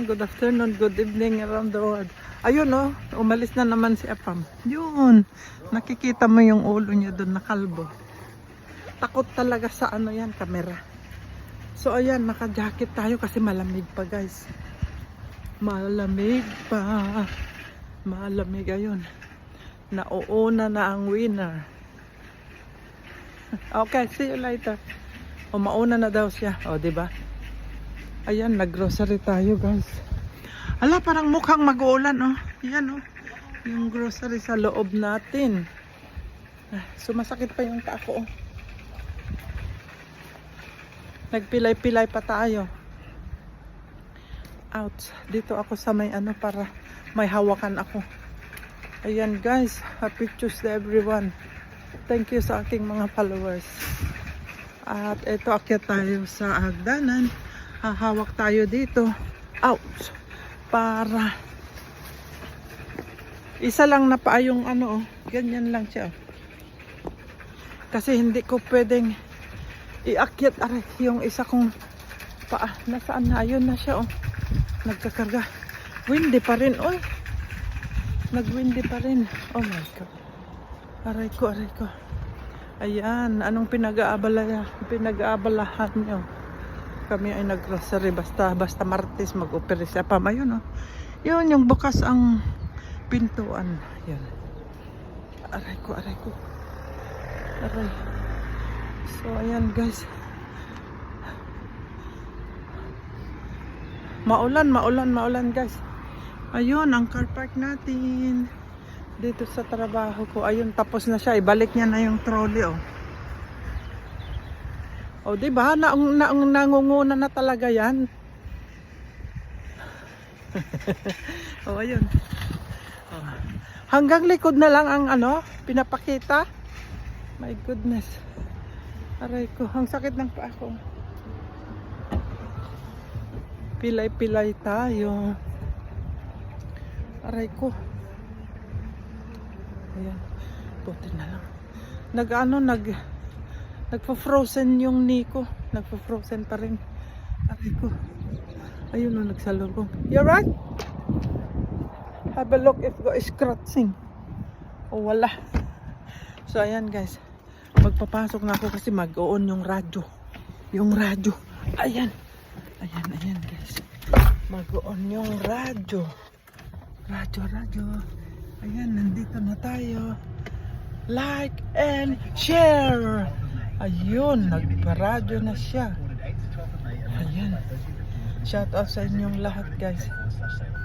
good afternoon, good evening around the world. Ayun oh, umalis na naman si Apam. Yun, nakikita mo yung ulo niya doon na kalbo. Takot talaga sa ano yan, camera. So ayan, naka-jacket tayo kasi malamig pa guys. Malamig pa. Malamig ayun. Nauuna na ang winner. Okay, see you later. O mauna na daw siya. O diba? Ayan, nag-grocery tayo guys. Ala, parang mukhang mag-uulan oh. Ayan oh. Yung grocery sa loob natin. Sumasakit pa yung paa ko oh. Nagpilay-pilay pa tayo. Ouch. Dito ako sa may ano para may hawakan ako. Ayan guys. Happy Tuesday everyone. Thank you sa aking mga followers. At ito akyat tayo sa hagdanan. Hahawak tayo dito. Ouch. Para isa lang na paa yung ano oh. Ganyan lang siya oh. Kasi hindi ko pwedeng iakyat aray yung isa kong paa. Nasaan na? Ayun na siya oh. Nagkakarga. Windy pa rin oh. Nagwindy pa rin. Oh my god. Aray ko, aray ko. Ayan, anong pinag-aabalahan nyo? Kami ay nag-grocery basta Martes mag-opera siya pa. Ayun oh. Yun yung bukas ang pintuan. Yan. Aray ko, aray ko. Aray. So ayan guys. Maulan guys. Ayun ang car park natin. Dito sa trabaho ko. Ayun, tapos na siya. Ibalik niya na yung trolley oh. O, diba? Nangunguna na talaga yan. O, ayun. O. Hanggang likod na lang ang ano, pinapakita. My goodness. Aray ko, ang sakit ng paa ko. Pilay-pilay tayo. Aray ko. Ayan. Buti na lang. Nagpa-frozen yung Nico. Nagpa-frozen pa rin. Aray ko. Ayun o, nagsalubong. You right? Have a look if go scratching. O wala. So ayan guys. Magpapasok na ako kasi mag-on yung radyo. Yung radyo. Ayan. Ayan guys. Mag-on yung radyo. Radyo. Ayan, nandito na tayo. Like and share. Ayun, nagparadyo na siya. Ayan. Shout out sa inyong lahat guys.